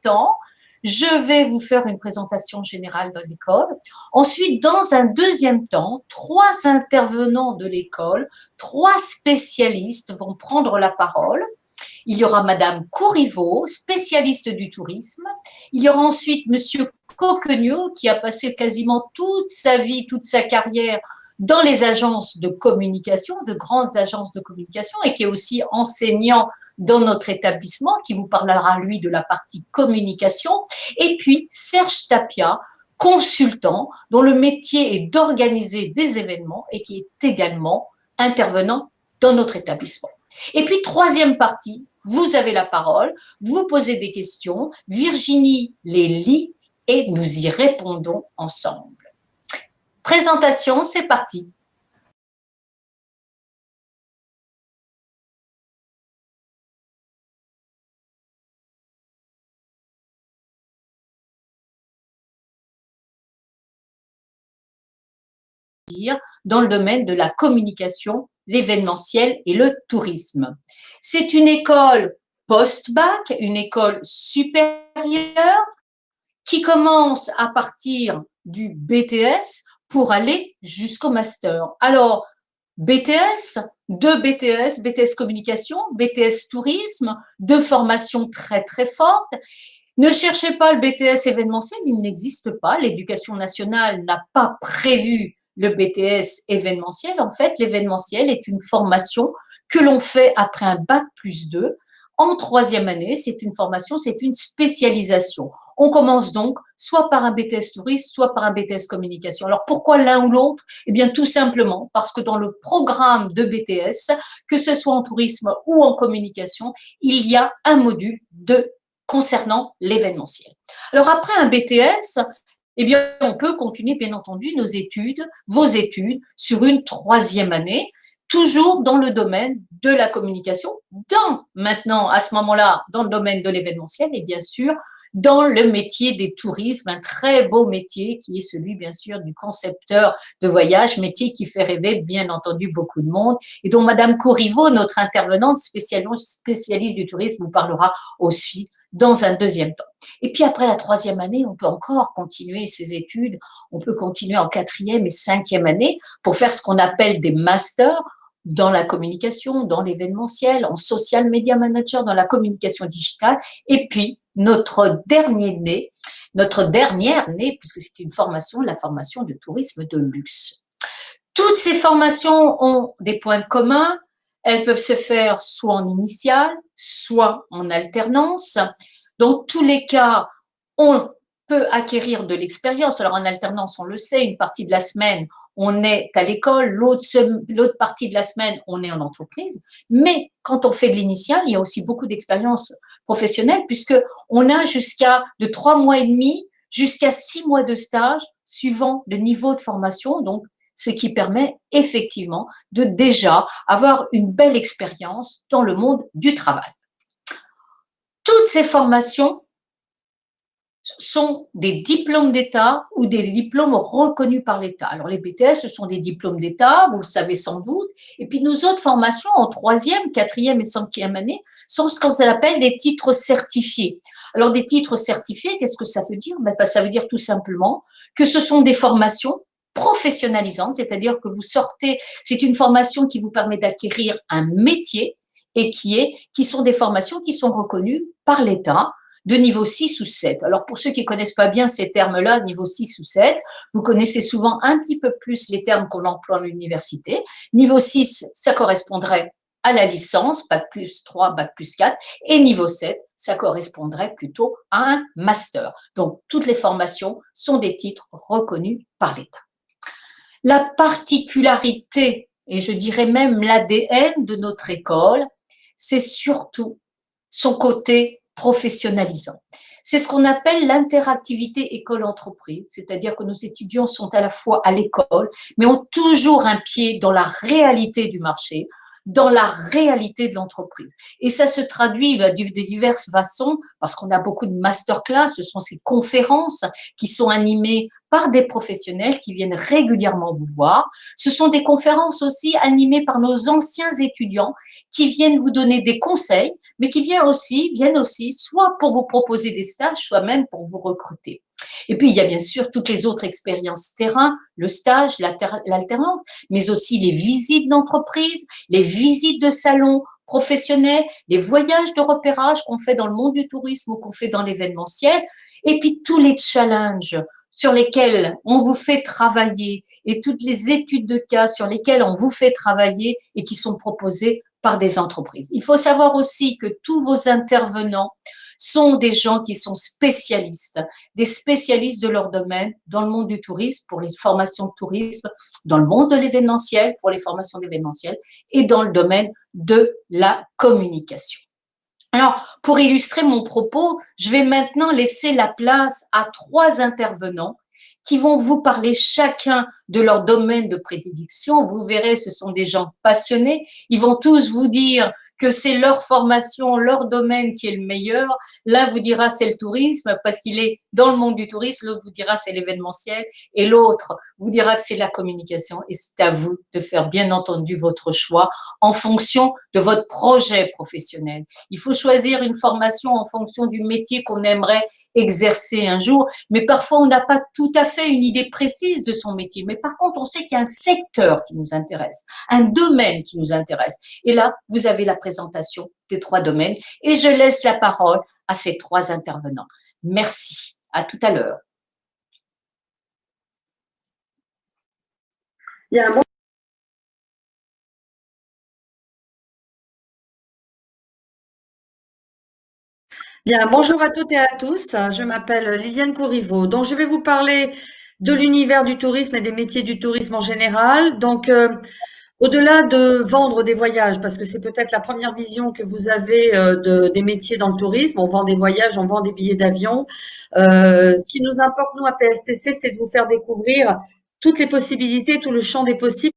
temps, je vais vous faire une présentation générale de l'école. Ensuite, dans un deuxième temps, 3 intervenants de l'école, 3 spécialistes vont prendre la parole. Il y aura Madame Corriveau, spécialiste du tourisme. Il y aura ensuite Monsieur Coquegnou, qui a passé quasiment toute sa vie, toute sa carrière dans les agences de communication, de grandes agences de communication, et qui est aussi enseignant dans notre établissement, qui vous parlera, lui, de la partie communication. Et puis, Serge Tapia, consultant, dont le métier est d'organiser des événements et qui est également intervenant dans notre établissement. Et puis, troisième partie, vous avez la parole, vous posez des questions, Virginie les lit et nous y répondons ensemble. Présentation, c'est parti. Dans le domaine de la communication, l'événementiel et le tourisme. C'est une école post-bac, une école supérieure qui commence à partir du BTS pour aller jusqu'au master. Alors, BTS, deux BTS, BTS communication, BTS tourisme, deux formations très très fortes. Ne cherchez pas le BTS événementiel, il n'existe pas. L'éducation nationale n'a pas prévu le BTS événementiel. En fait, l'événementiel est une formation que l'on fait après un bac plus 2. En troisième année, c'est une formation, c'est une spécialisation. On commence donc soit par un BTS tourisme, soit par un BTS communication. Alors pourquoi l'un ou l'autre? Eh bien tout simplement parce que dans le programme de BTS, que ce soit en tourisme ou en communication, il y a un module concernant l'événementiel. Alors après un BTS, eh bien on peut continuer bien entendu nos études, vos études sur une troisième année, toujours dans le domaine de la communication, maintenant, à ce moment-là, dans le domaine de l'événementiel et bien sûr, dans le métier des tourismes, un très beau métier qui est celui, bien sûr, du concepteur de voyage, métier qui fait rêver, bien entendu, beaucoup de monde et dont Madame Corriveau, notre intervenante spécialiste du tourisme, vous parlera aussi dans un deuxième temps. Et puis après la troisième année, on peut encore continuer ses études, on peut continuer en quatrième et cinquième année pour faire ce qu'on appelle des masters dans la communication, dans l'événementiel, en social media manager, dans la communication digitale. Et puis, notre dernière année, puisque c'est une formation, la formation de tourisme de luxe. Toutes ces formations ont des points communs. Elles peuvent se faire soit en initiale, soit en alternance. Dans tous les cas, on peut acquérir de l'expérience. Alors en alternance, on le sait, une partie de la semaine, on est à l'école, l'autre partie de la semaine, on est en entreprise. Mais quand on fait de l'initial, il y a aussi beaucoup d'expérience professionnelle puisque on a jusqu'à de 3 mois et demi jusqu'à 6 mois de stage suivant le niveau de formation. Donc, ce qui permet effectivement de déjà avoir une belle expérience dans le monde du travail. Toutes ces formations sont des diplômes d'État ou des diplômes reconnus par l'État. Alors, les BTS, ce sont des diplômes d'État, vous le savez sans doute. Et puis, nos autres formations en troisième, quatrième et cinquième année sont ce qu'on appelle des titres certifiés. Alors, des titres certifiés, qu'est-ce que ça veut dire? Ça veut dire tout simplement que ce sont des formations professionnalisantes, c'est-à-dire que vous sortez, c'est une formation qui vous permet d'acquérir un métier et qui sont des formations qui sont reconnues par l'État de niveau 6 ou 7. Alors, pour ceux qui ne connaissent pas bien ces termes-là, niveau 6 ou 7, vous connaissez souvent un petit peu plus les termes qu'on emploie en université. Niveau 6, ça correspondrait à la licence, bac plus 3, bac plus 4, et niveau 7, ça correspondrait plutôt à un master. Donc, toutes les formations sont des titres reconnus par l'État. La particularité, et je dirais même l'ADN de notre école, c'est surtout son côté professionnalisant. C'est ce qu'on appelle l'interactivité école-entreprise, c'est-à-dire que nos étudiants sont à la fois à l'école, mais ont toujours un pied dans la réalité du marché, dans la réalité de l'entreprise. Et ça se traduit de diverses façons, parce qu'on a beaucoup de masterclass, ce sont ces conférences qui sont animées par des professionnels qui viennent régulièrement vous voir. Ce sont des conférences aussi animées par nos anciens étudiants qui viennent vous donner des conseils, mais qui viennent aussi soit pour vous proposer des stages, soit même pour vous recruter. Et puis, il y a bien sûr toutes les autres expériences terrain, le stage, l'alternance, mais aussi les visites d'entreprise, les visites de salons professionnels, les voyages de repérage qu'on fait dans le monde du tourisme ou qu'on fait dans l'événementiel, et puis tous les challenges sur lesquels on vous fait travailler et toutes les études de cas sur lesquelles on vous fait travailler et qui sont proposées par des entreprises. Il faut savoir aussi que tous vos intervenants sont des gens qui sont spécialistes, des spécialistes de leur domaine dans le monde du tourisme, pour les formations de tourisme, dans le monde de l'événementiel, pour les formations d'événementiel, et dans le domaine de la communication. Alors, pour illustrer mon propos, je vais maintenant laisser la place à 3 intervenants qui vont vous parler chacun de leur domaine de prédilection. Vous verrez, ce sont des gens passionnés. Ils vont tous vous dire que c'est leur formation, leur domaine qui est le meilleur. L'un vous dira c'est le tourisme parce qu'il est dans le monde du tourisme, l'autre vous dira c'est l'événementiel et l'autre vous dira que c'est la communication. Et c'est à vous de faire bien entendu votre choix en fonction de votre projet professionnel. Il faut choisir une formation en fonction du métier qu'on aimerait exercer un jour, mais parfois on n'a pas tout à fait une idée précise de son métier. Mais par contre, on sait qu'il y a un secteur qui nous intéresse, un domaine qui nous intéresse. Et là, vous avez la présentation des 3 domaines et je laisse la parole à ces 3 intervenants. Merci. À tout à l'heure. Bien, bonjour à toutes et à tous. Je m'appelle Liliane Courriveau. Donc, je vais vous parler de l'univers du tourisme et des métiers du tourisme en général. Donc, au-delà de vendre des voyages, parce que c'est peut-être la première vision que vous avez des métiers dans le tourisme, on vend des voyages, on vend des billets d'avion. Ce qui nous importe, nous, à PSTC, c'est de vous faire découvrir toutes les possibilités, tout le champ des possibles.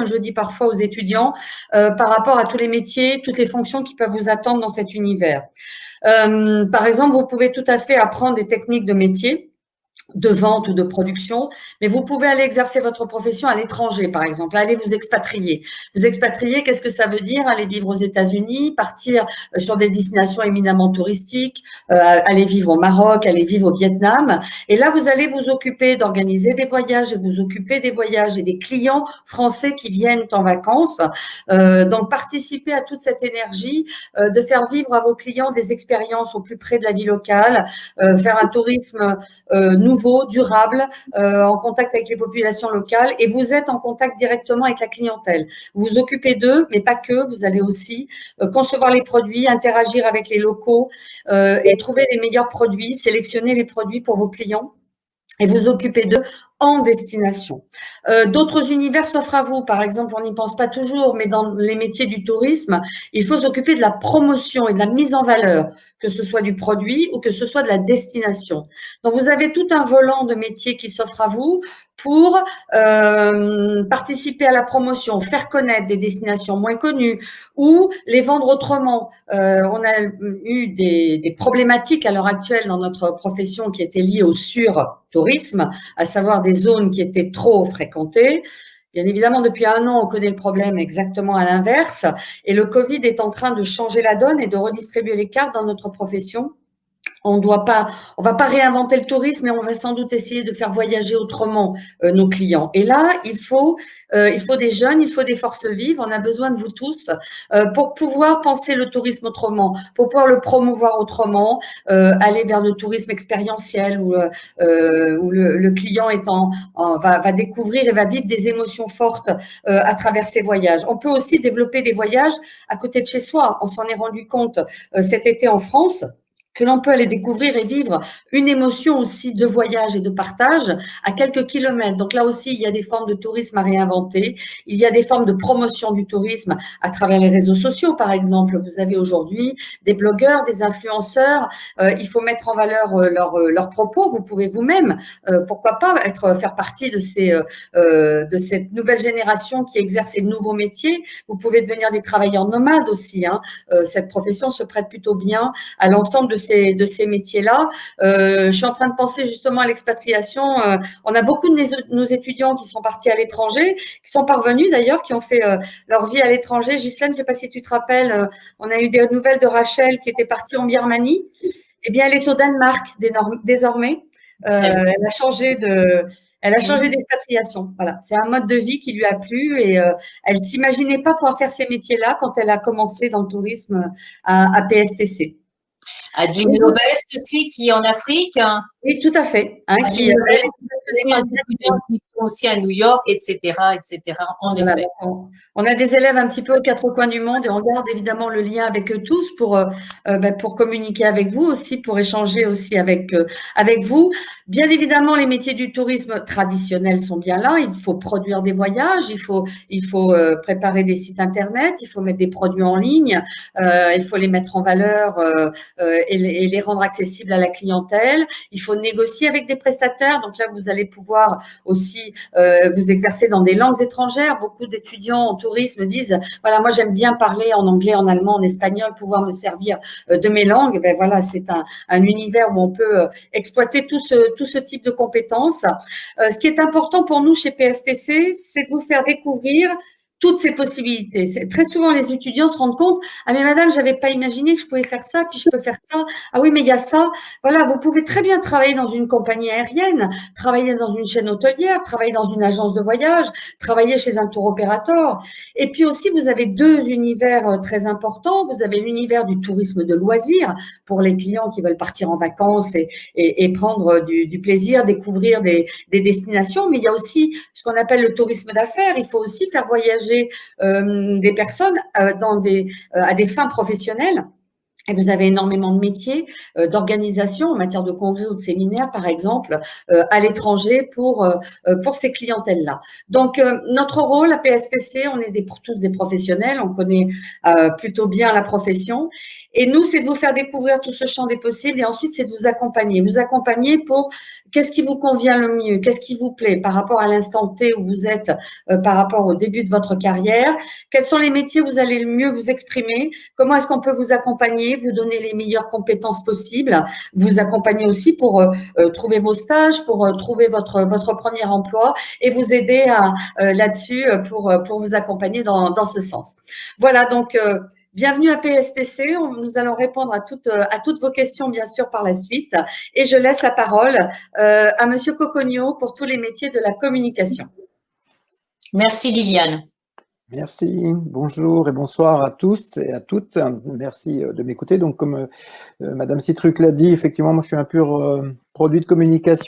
Je dis parfois aux étudiants, par rapport à tous les métiers, toutes les fonctions qui peuvent vous attendre dans cet univers. Par exemple, vous pouvez tout à fait apprendre des techniques de métier, de vente ou de production, mais vous pouvez aller exercer votre profession à l'étranger, par exemple, aller vous expatrier. Vous expatrier, qu'est-ce que ça veut dire? Aller vivre aux États-Unis, partir sur des destinations éminemment touristiques, aller vivre au Maroc, aller vivre au Vietnam. Et là, vous allez vous occuper d'organiser des voyages et vous occuper des voyages et des clients français qui viennent en vacances. Donc, participer à toute cette énergie, de faire vivre à vos clients des expériences au plus près de la vie locale, faire un tourisme nouveau, durable, en contact avec les populations locales, et vous êtes en contact directement avec la clientèle. Vous vous occupez d'eux, mais pas que, vous allez aussi concevoir les produits, interagir avec les locaux et trouver les meilleurs produits, sélectionner les produits pour vos clients et vous occuper d'eux en destination. D'autres univers s'offrent à vous. Par exemple, on n'y pense pas toujours, mais dans les métiers du tourisme, il faut s'occuper de la promotion et de la mise en valeur, que ce soit du produit ou que ce soit de la destination. Donc, vous avez tout un volant de métiers qui s'offre à vous pour participer à la promotion, faire connaître des destinations moins connues ou les vendre autrement. On a eu des problématiques à l'heure actuelle dans notre profession qui étaient liées au sur-tourisme, à savoir des zones qui étaient trop fréquentées. Bien évidemment, depuis 1 an, on connaît le problème exactement à l'inverse. Et le Covid est en train de changer la donne et de redistribuer les cartes dans notre profession. On va pas réinventer le tourisme, mais on va sans doute essayer de faire voyager autrement nos clients. Et là, il faut des jeunes, il faut des forces vives. On a besoin de vous tous pour pouvoir penser le tourisme autrement, pour pouvoir le promouvoir autrement, aller vers le tourisme expérientiel où le client va découvrir et va vivre des émotions fortes à travers ses voyages. On peut aussi développer des voyages à côté de chez soi. On s'en est rendu compte cet été en France, que l'on peut aller découvrir et vivre une émotion aussi de voyage et de partage à quelques kilomètres. Donc là aussi, il y a des formes de tourisme à réinventer. Il y a des formes de promotion du tourisme à travers les réseaux sociaux, par exemple. Vous avez aujourd'hui des blogueurs, des influenceurs. Il faut mettre en valeur leurs propos. Vous pouvez vous-même, pourquoi pas, faire partie de cette nouvelle génération qui exerce ces nouveaux métiers. Vous pouvez devenir des travailleurs nomades aussi. Cette profession se prête plutôt bien à l'ensemble de ces métiers-là. Je suis en train de penser justement à l'expatriation. On a beaucoup de nos étudiants qui sont partis à l'étranger, qui sont parvenus d'ailleurs, qui ont fait leur vie à l'étranger. Ghislaine, je ne sais pas si tu te rappelles, on a eu des nouvelles de Rachel qui était partie en Birmanie. Eh bien, elle est au Danemark désormais. Elle a changé d'expatriation. Voilà, c'est un mode de vie qui lui a plu et elle s'imaginait pas pouvoir faire ces métiers-là quand elle a commencé dans le tourisme à PSTC. À Dino Best aussi, qui est en Afrique. Oui, tout à fait. Qui sont aussi à New York, etc., etc. En effet. On a des élèves un petit peu aux quatre coins du monde et on garde évidemment le lien avec eux tous pour communiquer avec vous aussi, pour échanger aussi avec vous. Bien évidemment, les métiers du tourisme traditionnel sont bien là. Il faut produire des voyages, il faut préparer des sites internet, il faut mettre des produits en ligne, il faut les mettre en valeur et les rendre accessibles à la clientèle. Il faut négocier avec des prestataires. Donc là, vous allez pouvoir aussi vous exercer dans des langues étrangères. Beaucoup d'étudiants en tourisme disent, voilà, moi j'aime bien parler en anglais, en allemand, en espagnol, pouvoir me servir de mes langues. Ben voilà, c'est un univers où on peut exploiter tout ce type de compétences. Ce qui est important pour nous chez PSTC, c'est de vous faire découvrir toutes ces possibilités. Très souvent, les étudiants se rendent compte, ah mais madame, j'avais pas imaginé que je pouvais faire ça, puis je peux faire ça. Ah oui, mais il y a ça. Voilà, vous pouvez très bien travailler dans une compagnie aérienne, travailler dans une chaîne hôtelière, travailler dans une agence de voyage, travailler chez un tour opérateur. Et puis aussi, vous avez deux univers très importants. Vous avez l'univers du tourisme de loisirs pour les clients qui veulent partir en vacances et prendre du plaisir, découvrir des destinations. Mais il y a aussi ce qu'on appelle le tourisme d'affaires. Il faut aussi faire voyager des personnes à des fins professionnelles. Et vous avez énormément de métiers d'organisation en matière de congrès ou de séminaires, par exemple, à l'étranger pour ces clientèles-là. Donc, notre rôle à PSTC, on est tous des professionnels, on connaît plutôt bien la profession. Et nous, c'est de vous faire découvrir tout ce champ des possibles et ensuite, c'est de vous accompagner. Vous accompagner pour qu'est-ce qui vous convient le mieux, qu'est-ce qui vous plaît par rapport à l'instant T où vous êtes, par rapport au début de votre carrière. Quels sont les métiers où vous allez le mieux vous exprimer? Comment est-ce qu'on peut vous accompagner, vous donner les meilleures compétences possibles, vous accompagner aussi pour trouver vos stages, pour trouver votre premier emploi et vous aider là-dessus pour vous accompagner dans ce sens. Voilà, donc bienvenue à PSTC. Nous allons répondre à toutes vos questions, bien sûr, par la suite. Et je laisse la parole à Monsieur Coconio pour tous les métiers de la communication. Merci, Liliane. Merci, bonjour et bonsoir à tous et à toutes. Merci de m'écouter. Donc, comme Madame Citruc l'a dit, effectivement, moi, je suis un pur produit de communication.